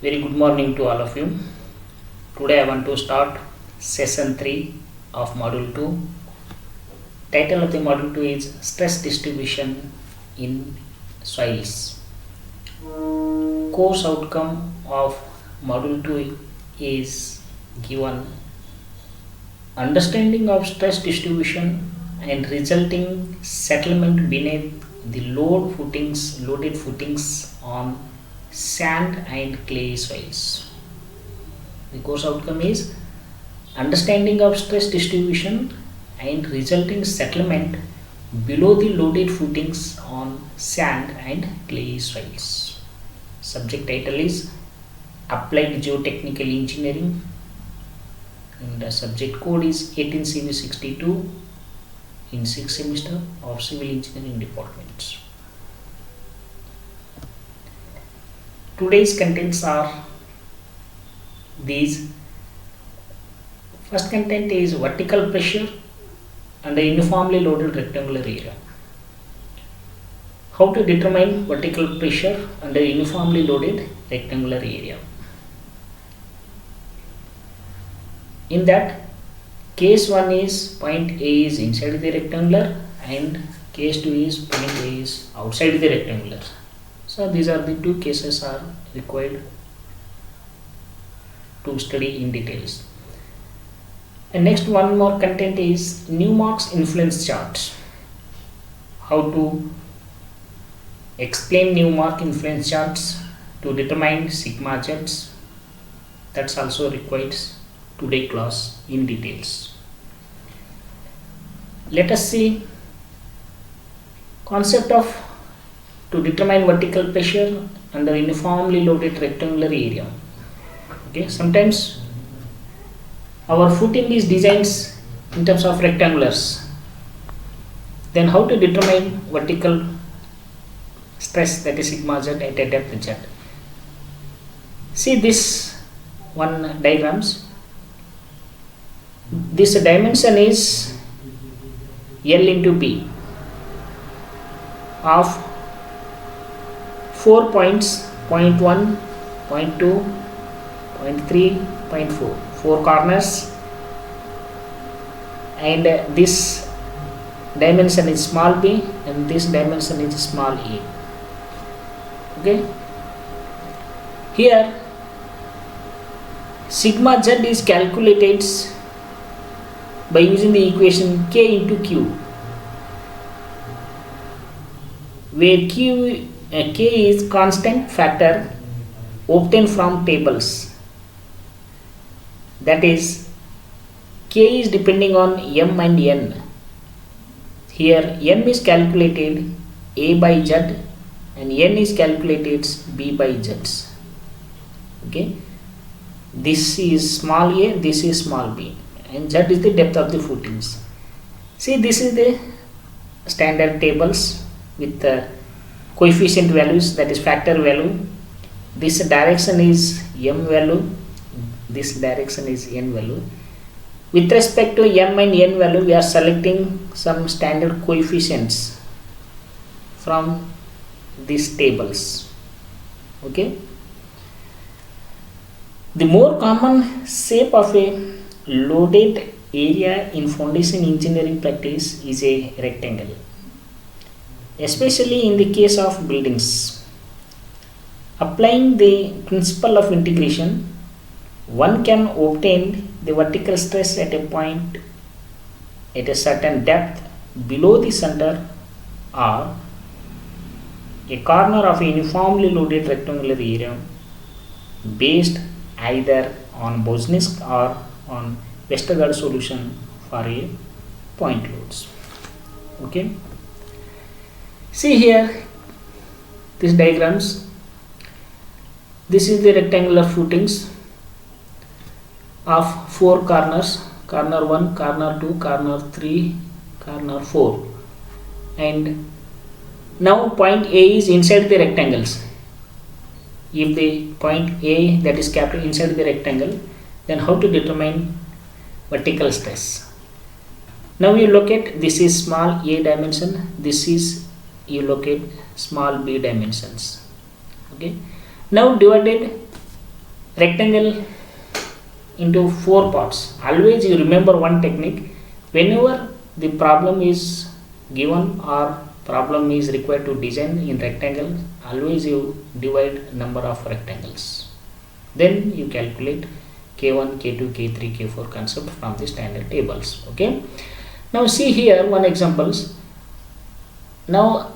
Very good morning to all of you. Today I want to start session 3 of module 2. Title of the module 2 is Stress Distribution in Soils. Course outcome of module 2 is given understanding of stress distribution and resulting settlement beneath the loaded footings on sand and clay soils. The course outcome is understanding of stress distribution and resulting settlement below the loaded footings on sand and clay soils. Subject title is Applied Geotechnical Engineering and the subject code is 18CV62 in 6th semester of Civil Engineering Department. Today's contents are these. First content is vertical pressure under uniformly loaded rectangular area. How to determine vertical pressure under uniformly loaded rectangular area. In that, case 1 is point A is inside the rectangular and case 2 is point A is outside the rectangular. So these are the two cases are required to study in details. And next one more content is Newmark's influence charts. How to explain Newmark influence charts to determine sigma z's. That's also required today class in details. Let us see concept of to determine vertical pressure under uniformly loaded rectangular area. Okay, sometimes our footing is designed in terms of rectangulars. Then how to determine vertical stress, that is sigma z at a depth z. See this one diagrams. This dimension is L into B of 4 points, 0.1, 0.2, 0.3, 0.4, 4 corners, and this dimension is small b and this dimension is small a. Okay, here sigma z is calculated by using the equation k into q, where k is constant factor obtained from tables. That is, k is depending on m and n. Here m is calculated a by z and n is calculated b by z. Okay, this is small a, this is small b, and z is the depth of the footings. See, this is the standard tables with coefficient values, that is factor value. This direction is m value, this direction is n value. With respect to m and n value, we are selecting some standard coefficients from these tables. Okay, the more common shape of a loaded area in foundation engineering practice is a rectangle, especially in the case of buildings. Applying the principle of integration, one can obtain the vertical stress at a point at a certain depth below the center or a corner of a uniformly loaded rectangular area based either on Bosnisk or on Westergaard solution for a point loads. Okay, see here these diagrams. This is the rectangular footings of 4 corners, corner 1, corner 2, corner 3, corner 4, and now point A is inside the rectangles. If the point A that is kept inside the rectangle, then how to determine vertical stress? Now you locate, this is small a dimension, this is you locate small b dimensions. Okay, now divided rectangle into 4 parts. Always you remember one technique. Whenever the problem is given or problem is required to design in rectangle, always you divide number of rectangles, then you calculate k1, k2, k3, k4 concept from the standard tables. Okay, now see here one examples. Now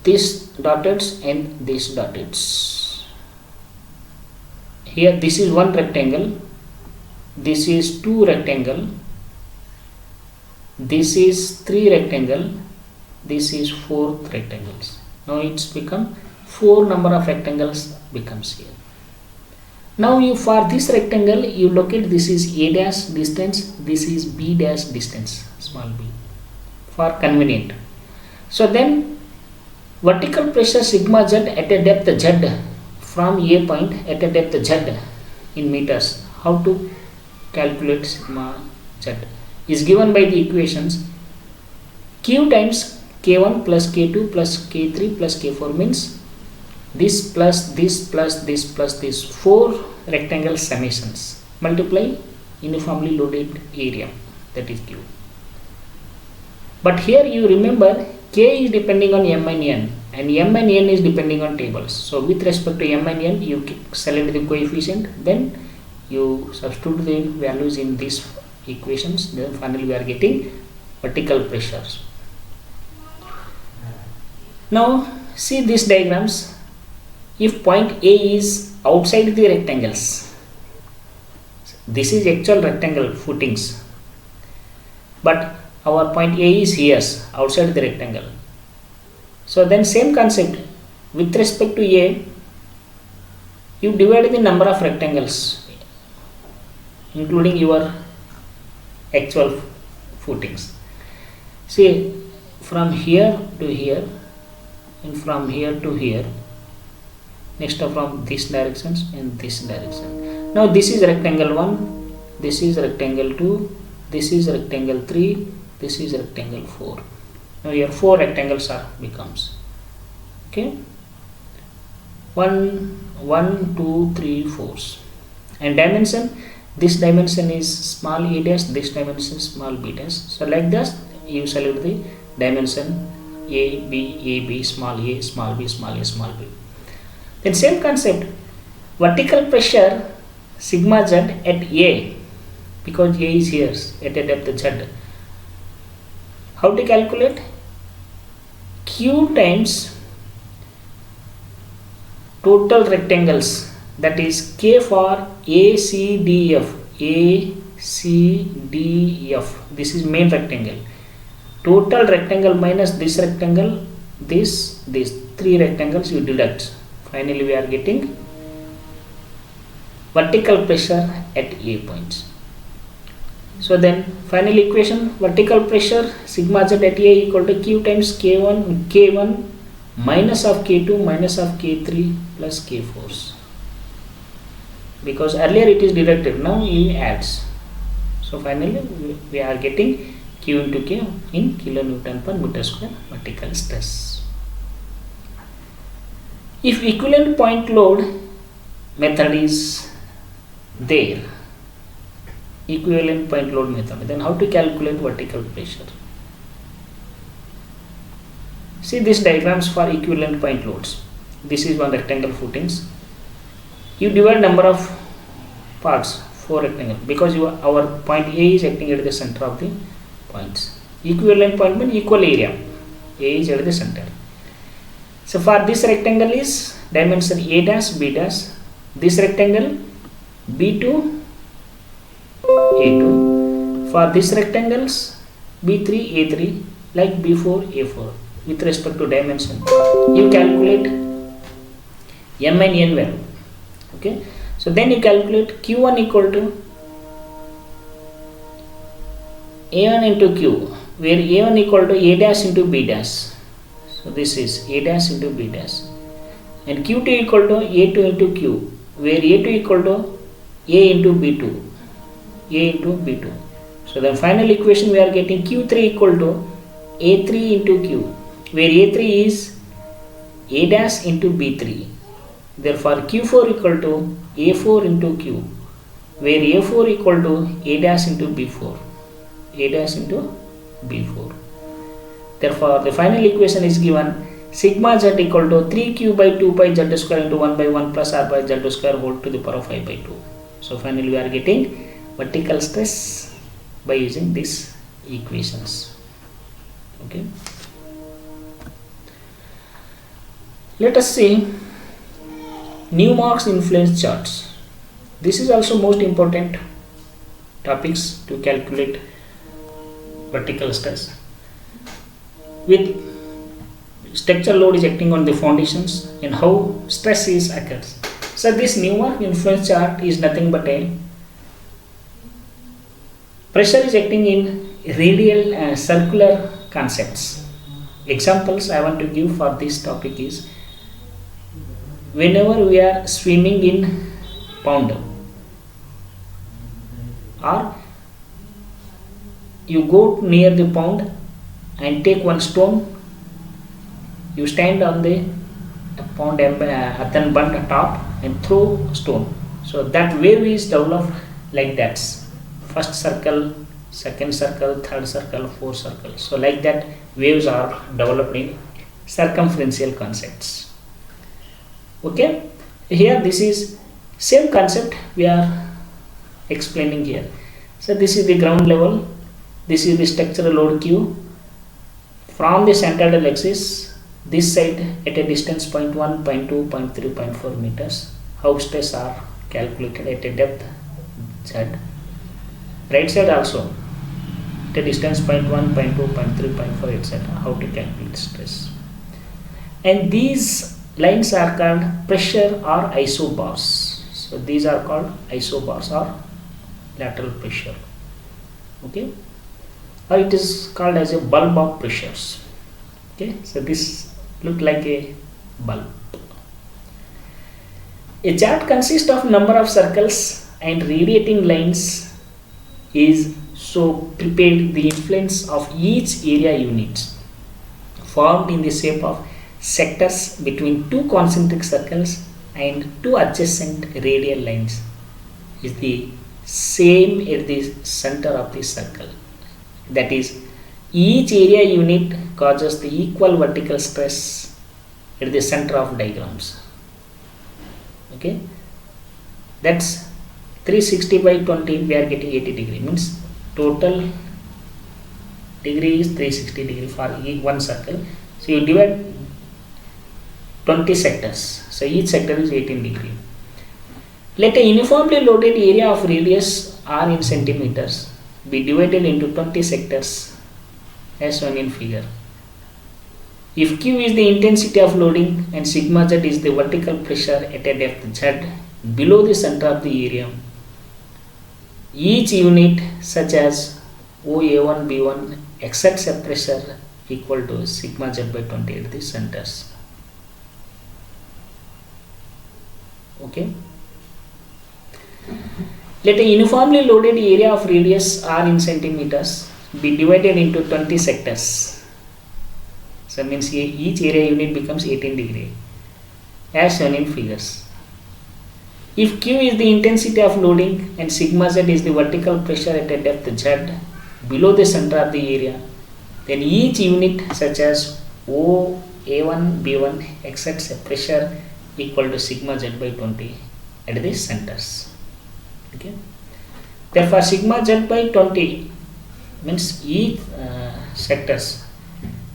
this dotted and this dotted, here this is one rectangle, this is 2 rectangle, this is 3 rectangle, this is 4th rectangles. Now it's become 4 number of rectangles becomes here. Now you, for this rectangle, you locate this is a dash distance, this is b dash distance, small b, for convenient. So then vertical pressure sigma z at a depth z from a point at a depth z in meters. How to calculate sigma z is given by the equations. Q times k1 plus k2 plus k3 plus k4 means this plus this plus this plus this 4 rectangle summations multiply uniformly loaded area, that is Q. But here you remember k is depending on m and n, and m and n is depending on tables. So with respect to m and n, you select the coefficient, then you substitute the values in these equations, then finally we are getting vertical pressures. Now see these diagrams. If point A is outside the rectangles, this is actual rectangle footings, but our point A is here outside the rectangle. So then same concept, with respect to A, you divide the number of rectangles including your actual footings. See, from here to here and from here to here, next from this directions and this direction. Now this is rectangle 1, this is rectangle 2, this is rectangle 3, this is rectangle 4. Now here 4 rectangles are becomes. Okay, 1 2 3 4s, and dimension, this dimension is small a dash, this dimension small b dash. So like this you select the dimension a b, small a, small b, small a, small b. Then same concept, vertical pressure sigma z at A, because A is here at a depth z. How to calculate? Q times total rectangles, that is K for ACDF. ACDF, this is main rectangle. Total rectangle minus this rectangle, this 3 rectangles you deduct. Finally we are getting vertical pressure at A points. So then final equation, vertical pressure sigma z at A equal to Q times K1 minus of K2 minus of K3 plus K4s. Because earlier it is deducted, now it adds. So finally we are getting Q into K in kilonewton per meter square vertical stress. If equivalent point load method is there, equivalent point load method, then how to calculate vertical pressure? See these diagrams for equivalent point loads. This is one rectangle footings. You divide number of parts, 4 rectangle, because our point A is acting at the center of the points. Equivalent point means equal area. A is at the center. So for this rectangle is dimension A dash B dash, this rectangle B2 A2, for this rectangles B3 A3, like B4 A4 with respect to dimension. You calculate M and N value. Okay, so then you calculate Q1 equal to A1 into Q, where A1 equal to A dash into B dash. So this is A dash into B dash, and Q2 equal to A2 into Q, where A2 equal to A into B2, A into B2. So the final equation we are getting Q3 equal to A3 into Q, where A3 is A dash into B3, Therefore Q4 equal to A4 into Q, where A4 equal to A dash into B4, A dash into B4. Therefore the final equation is given sigma z equal to 3q by 2 pi z square into 1 by 1 plus r by z square whole to the power of 5 by 2. So finally we are getting vertical stress by using these equations. Okay. Let us see Newmark's influence charts. This is also most important topics to calculate vertical stress. With structural load is acting on the foundations and how stress is occurs. So this Newmark influence chart is nothing but a pressure is acting in radial circular concepts. Examples I want to give for this topic is whenever we are swimming in pond or you go near the pond and take one stone, you stand on the pond earthen bund top and throw stone. So that wave is developed like that. First circle, second circle, third circle, fourth circle. So like that waves are developed in circumferential concepts. Okay, here this is same concept we are explaining here. So this is the ground level, this is the structural load Q. From the central axis, this side at a distance 0.1, 0.2, 0.3, 0.4 meters, how stress are calculated at a depth z. Right side also at a distance 0.1, 0.2, 0.3, 0.4, etc. how to calculate stress. And these lines are called pressure or isobars. So these are called isobars or lateral pressure. Okay, or it is called as a bulb of pressures. Okay, so this look like a bulb. A chart consists of number of circles and radiating lines is so prepared the influence of each area unit formed in the shape of sectors between two concentric circles and two adjacent radial lines is the same at the center of the circle. That is, each area unit causes the equal vertical stress at the center of diagrams. Okay, that's 360 by 20, we are getting 80 degree, means total degree is 360 degree for one circle. So you divide 20 sectors, so each sector is 18 degree. Let a uniformly loaded area of radius r in centimeters be divided into 20 sectors as shown in figure. If Q is the intensity of loading and sigma z is the vertical pressure at a depth z below the center of the area, each unit such as OA1, B1 exerts a pressure equal to sigma z by 20 at the centers. Okay. Let a uniformly loaded area of radius r in centimeters be divided into 20 sectors. So means each area unit becomes 18 degree as shown in figures. If Q is the intensity of loading and sigma z is the vertical pressure at a depth z below the center of the area, then each unit such as O, A1, B1 exerts a pressure equal to sigma z by 20 at the centers. Okay. Therefore sigma z by 20 means each sectors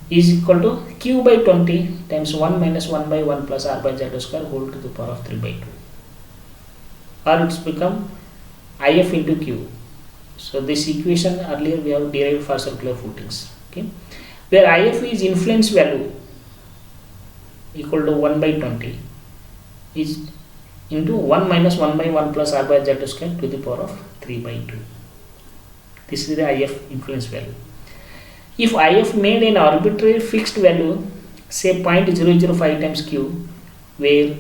is equal to Q by 20 times 1 minus 1 by 1 plus r by z square whole to the power of 3 by 2, or it's become IF into Q. So this equation earlier we have derived for circular footings. Okay, where IF is influence value equal to 1 by 20 is into 1 minus 1 by 1 plus r by z square to the power of 3 by 2. This is the IF influence value. If IF made an arbitrary fixed value, say 0.005 times Q, where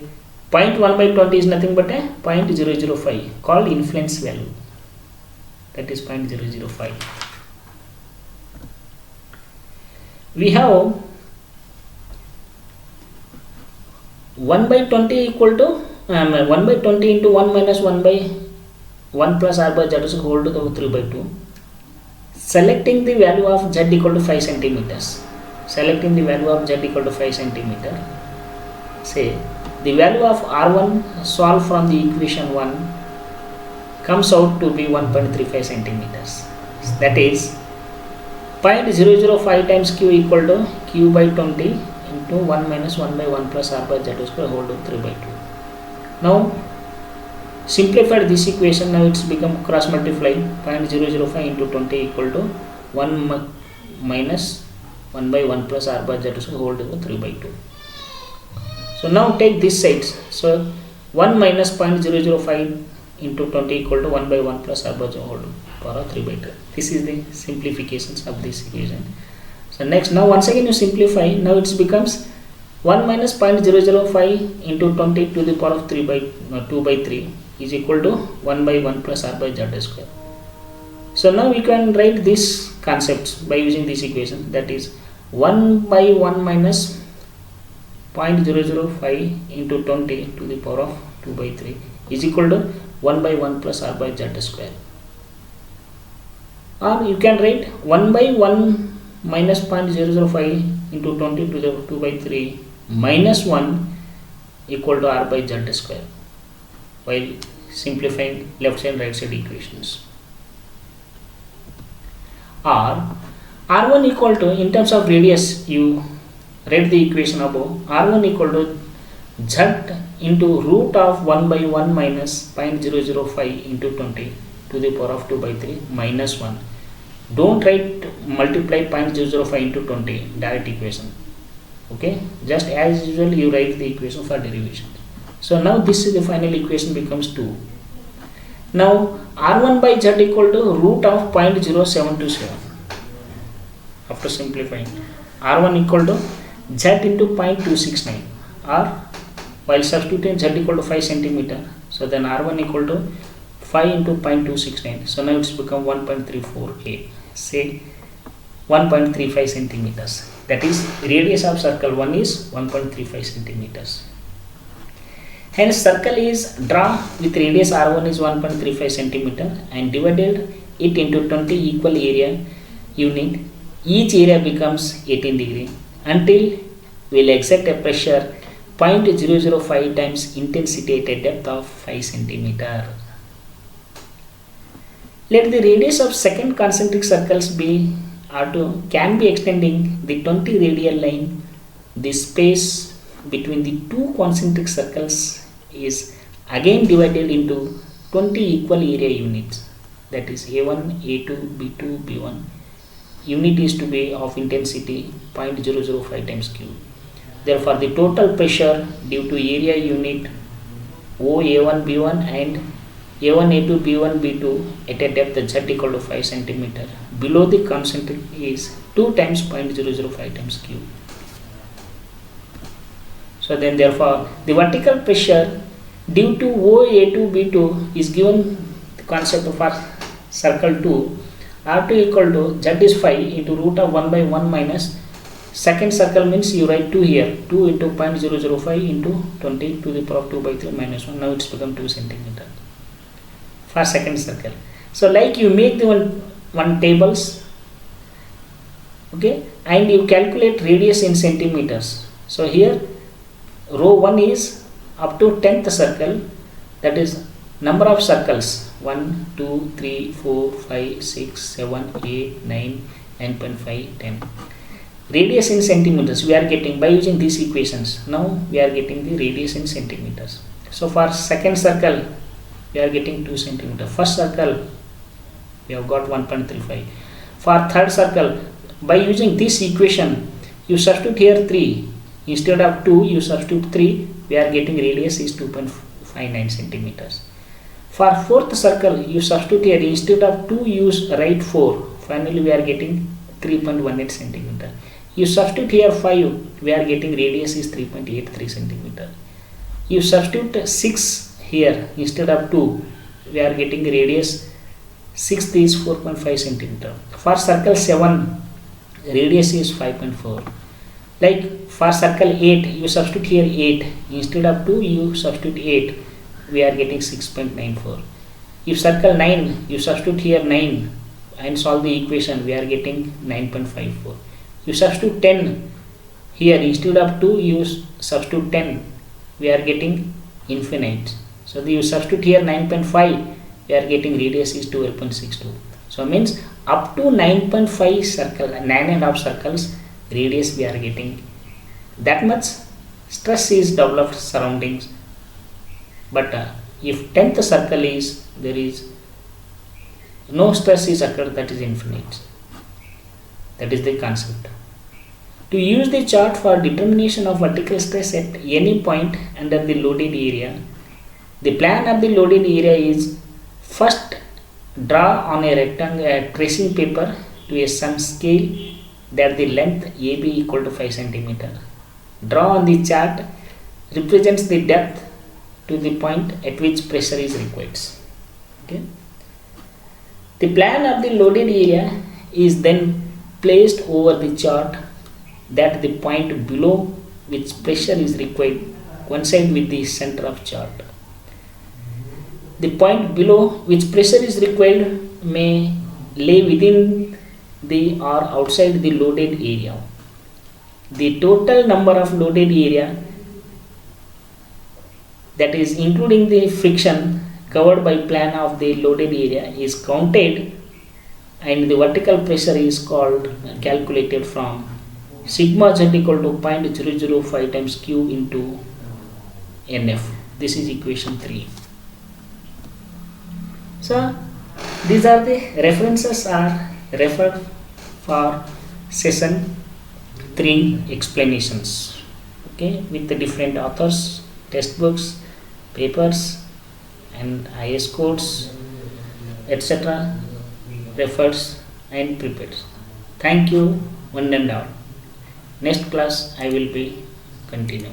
0.1 by 20 is nothing but a 0.005 called influence value, that is 0.005. We have 1 by 20 equal to 1 by 20 into 1 minus 1 by 1 plus r by z is whole to the 3 by 2. Selecting the value of z equal to 5 centimeters. Selecting the value of z equal to 5 centimeter. Say the value of r1 solved from the equation 1 comes out to be 1.35 centimeters. That is 0.005 times q equal to q by 20 into 1 minus 1 by 1 plus r by z square whole to 3 by 2. Now simplified this equation, now it's become cross multiply 0.005 into 20 equal to 1 minus 1 by 1 plus r by z square whole to 3 by 2. So now take this sides. So 1 minus 0.005 into 20 equal to 1 by 1 plus r by z whole to power of 3 by 2. This is the simplifications of this equation. So next, now once again you simplify, now it becomes 1 minus 0.005 into 20 to the power of 3 by 2 by 3 is equal to 1 by 1 plus r by z square. So now we can write these concepts by using this equation, that is 1 by 1 minus 0.005 into 20 to the power of 2 by 3 is equal to 1 by 1 plus r by z square. Or you can write 1 by 1 minus 0.005 into 20 to the 2 by 3 minus 1 equal to r by z square, while simplifying left side right side equations. Or r1 equal to, in terms of radius, you write the equation above, r1 equal to z into root of 1 by 1 minus 0.005 into 20 to the power of 2 by 3 minus 1. Don't write multiply 0.005 into 20 direct equation. Okay, just as usual you write the equation for derivation. So now this is the final equation becomes 2. Now r1 by z equal to root of 0.0727. After simplifying, r1 equal to z into 0.269, or while substituting z equal to 5 centimeter, so then r1 equal to 5 into 0.269. So now it's become 1.348. Say 1.35 centimeters. That is radius of circle 1 is 1.35 centimeters. Hence circle is drawn with radius r1 is 1.35 centimeter and divided it into 20 equal area unit. Each area becomes 18 degree until we will exert a pressure 0.005 times intensity at a depth of 5 centimeter. Let the radius of second concentric circles be R2 can be extending the 20 radial line. The space between the two concentric circles is again divided into 20 equal area units, that is A1, A2, B2, B1. Unit is to be of intensity 0.005 times Q. Therefore, the total pressure due to area unit OA1, B1 and A1, A2, B1, B2 at a depth z equal to 5 cm below the concentric is 2 times 0.005 times Q. So then therefore the vertical pressure due to OA2, B2 is given the concept of our circle 2. R2 equal to z is 5 into root of 1 by 1 minus second circle means you write 2 here, 2 into 0.005 into 20 to the power of 2 by 3 minus 1. Now it's become 2 cm for second circle. So like you make the one tables, okay, and you calculate radius in centimeters. So here row 1 is up to 10th circle, that is number of circles 1, 2, 3, 4, 5, 6, 7, 8, 9, 9.5, 10. Radius in centimeters we are getting by using these equations. Now we are getting the radius in centimeters. So for second circle we are getting 2 centimeter. First circle we have got 1.35. For third circle, by using this equation you substitute here 3 instead of 2, you substitute 3, we are getting radius is 2.59 centimeters. For fourth circle you substitute here instead of 2 use write 4, finally we are getting 3.18 centimeter. You substitute here 5, we are getting radius is 3.83 centimeter. You substitute 6 here instead of 2, we are getting radius 6th is 4.5 centimeter. For circle 7 radius is 5.4. Like for circle 8, you substitute here 8. Instead of 2, you substitute 8. We are getting 6.94. If circle 9, you substitute here 9 and solve the equation. We are getting 9.54. You substitute 10 here. Instead of 2, you substitute 10. We are getting infinite. So you substitute here 9.5. We are getting radius is 12.62. So means up to 9.5 circle, 9.5 circles radius we are getting. That much stress is developed surroundings. But if 10th circle is, there is no stress is occurred, that is infinite. That is the concept. To use the chart for determination of vertical stress at any point under the loaded area, the plan of the loaded area is first draw on a rectangle tracing paper to a some scale that the length AB equal to 5 cm. Draw on the chart represents the depth to the point at which pressure is required. Okay. The plan of the loaded area is then placed over the chart that the point below which pressure is required coincide with the center of chart. The point below which pressure is required may lay within the or outside the loaded area. The total number of loaded area, that is including the friction covered by plan of the loaded area, is counted, and the vertical pressure is calculated from sigma z equal to 0.005 times q into nf. This is equation 3. So these are the references are referred for session 3 explanations, okay, with the different authors, textbooks, papers and IS codes, etc. refers and prepared. Thank you one and all. Next class I will be continue.